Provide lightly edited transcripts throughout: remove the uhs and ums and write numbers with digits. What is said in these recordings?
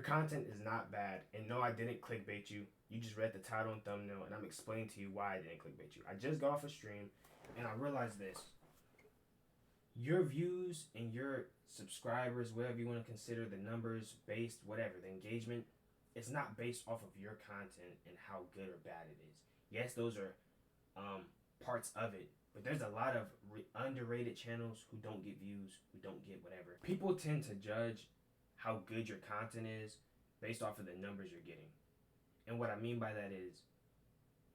content is not bad. And no, I didn't clickbait you. You just read the title and thumbnail, and I'm explaining to you why I didn't clickbait you. I just got off a stream, and I realized this. Your views and your subscribers, whatever you want to consider the numbers based, whatever, the engagement, it's not based off of your content and how good or bad it is. Yes, those are parts of it, but there's a lot of underrated channels who don't get views, who don't get whatever. People tend to judge how good your content is based off of the numbers you're getting. And what I mean by that is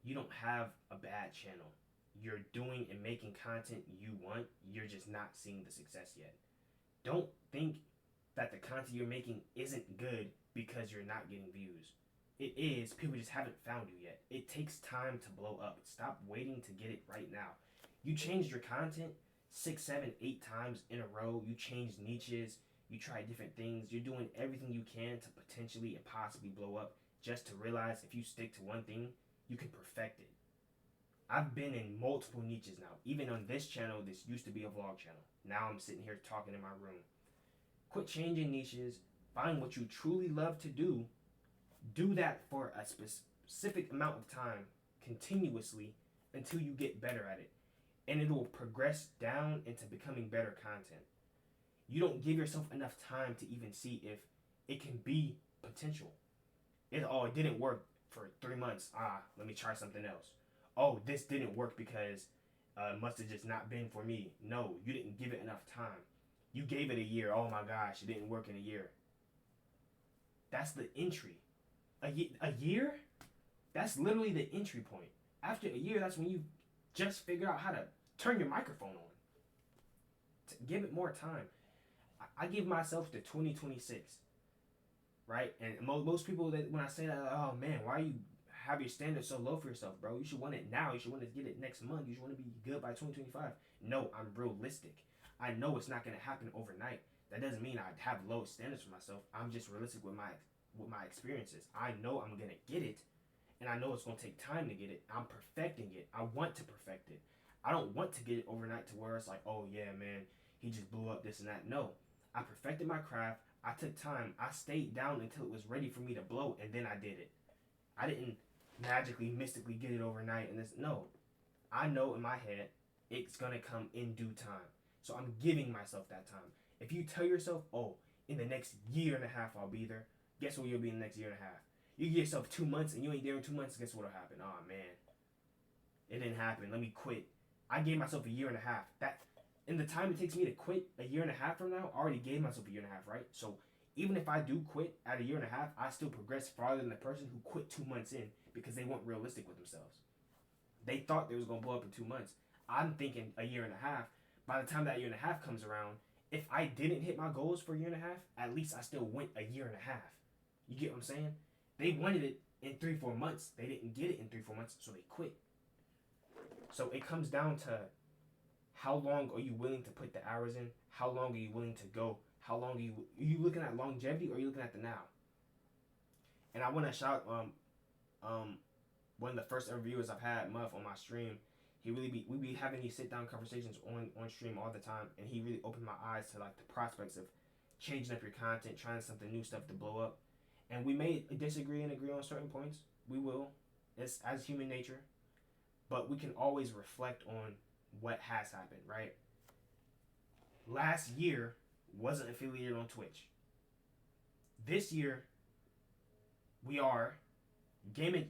you don't have a bad channel. You're doing and making content you want, you're just not seeing the success yet. Don't think that the content you're making isn't good because you're not getting views. It is, people just haven't found you yet. It takes time to blow up. Stop waiting to get it right now. You changed your content 6, 7, 8 times in a row. You changed niches. You try different things. You're doing everything you can to potentially and possibly blow up, just to realize if you stick to one thing, you can perfect it. I've been in multiple niches now. Even on this channel, this used to be a vlog channel. Now I'm sitting here talking in my room. Quit changing niches. Find what you truly love to do. Do that for a specific amount of time, continuously, until you get better at it. And it will progress down into becoming better content. You don't give yourself enough time to even see if it can be potential. It didn't work for 3 months. Let me try something else. Oh, this didn't work because it must have just not been for me. No, you didn't give it enough time. You gave it a year. Oh my gosh, it didn't work in a year. That's the entry. A year? That's literally the entry point. After a year, that's when you just figure out how to turn your microphone on. Give it more time. I give myself to 2026, right? And most people, that when I say that, oh man, why you have your standards so low for yourself, bro? You should want it now. You should want to get it next month. You should want to be good by 2025. No, I'm realistic. I know it's not going to happen overnight. That doesn't mean I have low standards for myself. I'm just realistic with my experiences. I know I'm gonna get it, and I know it's gonna take time to get it. I'm perfecting it. I want to perfect it. I don't want to get it overnight to where it's like, oh yeah, man, he just blew up this and that. No, I perfected my craft. I took time. I stayed down until it was ready for me to blow, and then I did it. I didn't magically, mystically get it overnight. And this, no, I know in my head it's gonna come in due time. So I'm giving myself that time. If you tell yourself, oh, in the next year and a half I'll be there, guess what you'll be in the next year and a half? You give yourself 2 months and you ain't there in 2 months, guess what'll happen? Oh man, it didn't happen. Let me quit. I gave myself a year and a half. That in the time it takes me to quit a year and a half from now, I already gave myself a year and a half, right? So even if I do quit at a year and a half, I still progress farther than the person who quit 2 months in because they weren't realistic with themselves. They thought they was gonna blow up in 2 months. I'm thinking a year and a half. By the time that year and a half comes around, if I didn't hit my goals for a year and a half, at least I still went a year and a half. You get what I'm saying? They wanted it in 3-4 months. They didn't get it in 3-4 months, so they quit. So it comes down to how long are you willing to put the hours in? How long are you willing to go? How long are you looking at longevity or are you looking at the now? And I want to shout one of the first ever viewers I've had, Muff, on my stream. We be having these sit down conversations on stream all the time, and he really opened my eyes to like the prospects of changing up your content, trying something new, stuff to blow up. And we may disagree and agree on certain points. We will. It's as human nature. But we can always reflect on what has happened, right? Last year wasn't affiliated on Twitch. This year we are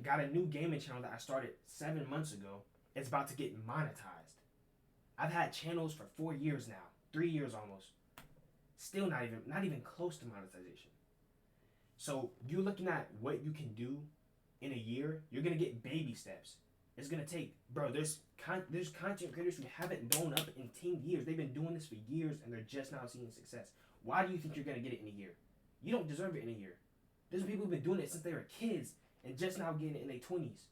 got a new gaming channel that I started 7 months ago. It's about to get monetized. I've had channels for 4 years now, 3 years almost. Still not even close to monetization. So you're looking at what you can do in a year. You're gonna get baby steps. It's gonna take, bro. There's content creators who haven't blown up in 10 years. They've been doing this for years and they're just now seeing success. Why do you think you're gonna get it in a year? You don't deserve it in a year. There's people who've been doing it since they were kids and just now getting it in their 20s.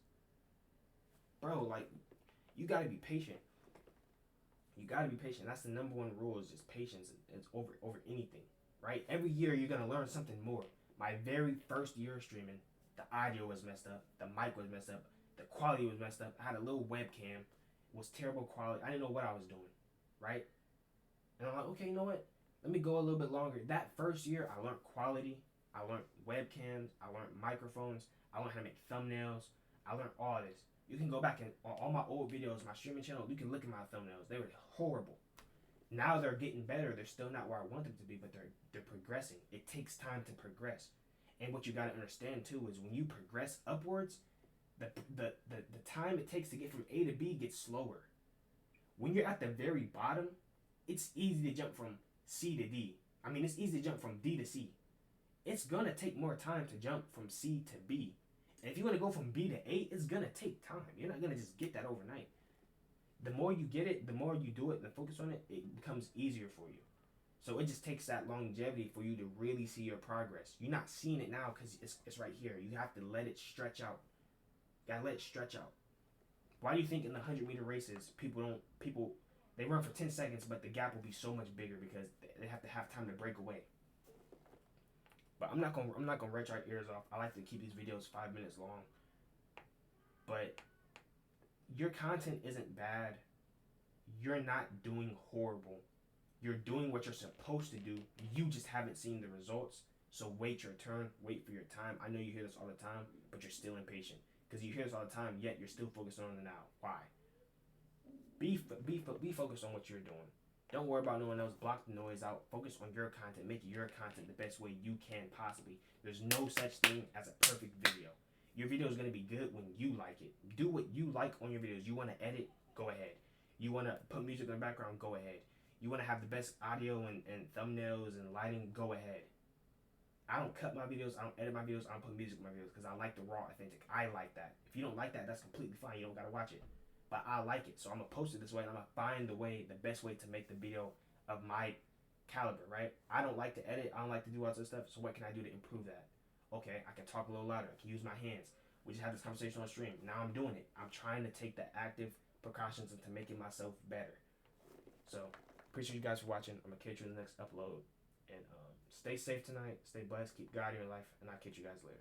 Bro, like, you gotta be patient. You gotta be patient. That's the number one rule, is just patience. It's over anything, right? Every year you're gonna learn something more. My very first year streaming, the audio was messed up, the mic was messed up, the quality was messed up. I had a little webcam, it was terrible quality. I didn't know what I was doing, right? And I'm like, okay, you know what? Let me go a little bit longer. That first year, I learned quality. I learned webcams. I learned microphones. I learned how to make thumbnails. I learned all this. You can go back and on all my old videos, my streaming channel. You can look at my thumbnails. They were horrible. Now they're getting better. They're still not where I want them to be, but they're progressing. It takes time to progress. And what you got to understand too is when you progress upwards, the time it takes to get from A to B gets slower. When you're at the very bottom, it's easy to jump from C to D. I mean, it's easy to jump from D to C. It's gonna take more time to jump from C to B. And if you want to go from B to A, it's gonna take time. You're not gonna just get that overnight. The more you get it, the more you do it and focus on it, it becomes easier for you. So it just takes that longevity for you to really see your progress. You're not seeing it now because it's right here. You have to let it stretch out. You gotta let it stretch out. Why do you think in the 100-meter races people they run for 10 seconds, but the gap will be so much bigger because they have to have time to break away. But I'm not gonna retch our ears off. I like to keep these videos 5 minutes long. But your content isn't bad. You're not doing horrible. You're doing what you're supposed to do. You just haven't seen the results. So wait your turn. Wait for your time. I know you hear this all the time, but you're still impatient. Because you hear this all the time, yet you're still focused on the now. Why? Be focused on what you're doing. Don't worry about no one else. Block the noise out. Focus on your content. Make your content the best way you can possibly. There's no such thing as a perfect video. Your video is going to be good when you like it. Do what you like on your videos. You want to edit? Go ahead. You want to put music in the background? Go ahead. You want to have the best audio and thumbnails and lighting? Go ahead. I don't cut my videos. I don't edit my videos. I don't put music in my videos because I like the raw, authentic. I like that. If you don't like that, that's completely fine. You don't got to watch it. But I like it. So I'm going to post it this way and I'm going to find the best way to make the video of my caliber, right? I don't like to edit. I don't like to do all this stuff. So what can I do to improve that? Okay, I can talk a little louder. I can use my hands. We just had this conversation on stream. Now I'm doing it. I'm trying to take the active precautions into making myself better. So appreciate you guys for watching. I'm going to catch you in the next upload. And stay safe tonight. Stay blessed. Keep God in your life. And I'll catch you guys later.